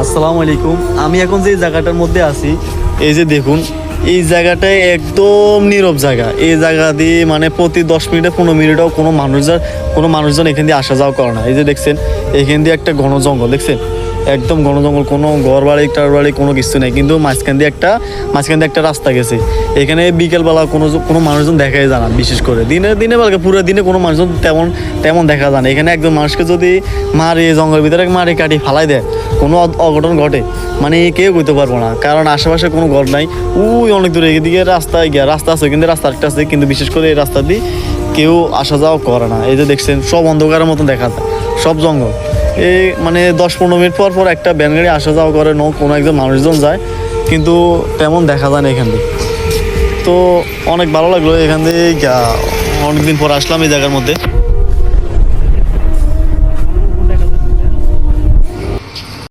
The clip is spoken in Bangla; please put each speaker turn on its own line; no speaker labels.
আসসালামু আলাইকুম। আমি এখন যে জায়গাটার মধ্যে আছি, এই যে দেখুন, এই জায়গাটায় একদম নীরব জায়গা। এই জায়গা দিয়ে মানে প্রতি 10 মিনিটে 15 মিনিটেও কোনো মানুষজন এখান দিয়ে আসা যাওয়া করে না। এই যে দেখছেন, এখান দিয়ে একটা ঘন জঙ্গল, দেখছেন একদম ঘন জঙ্গল, কোনো ঘর বাড়ি টার বাড়ি কোনো কিছু নেই, কিন্তু মাঝখান দিয়ে একটা রাস্তা গেছে। এখানে বিকেলবেলা কোনো মানুষজন দেখাই যায় না, বিশেষ করে দিনে বেলাকে পুরো দিনে কোনো মানুষজন তেমন দেখা যায় না। এখানে একজন মানুষকে যদি মারে, জঙ্গলের ভিতরে মারে কাটি ফালাই দেয়, কোনো অঘটন ঘটে মানে কেউ কইতে পারবো না, কারণ আশেপাশে কোনো ঘর নাই। ওই অনেক দূরে এদিকে রাস্তা আছে, কিন্তু রাস্তা একটা আছে, কিন্তু বিশেষ করে এই রাস্তা দিয়ে কেউ আসা যাওয়া করে না। এই যে দেখছেন, সব অন্ধকারের মতন দেখা যায়, সব জঙ্গল। এই মানে 10-15 মিনিট পর একটা ভ্যান গাড়ি আসা যাওয়া করে, কোনো একজন মানুষজন যায়, কিন্তু তেমন দেখা যায় না এখান থেকে। তো অনেক ভালো লাগলো এখান থেকে, অনেকদিন পর আসলাম এই জায়গার মধ্যে।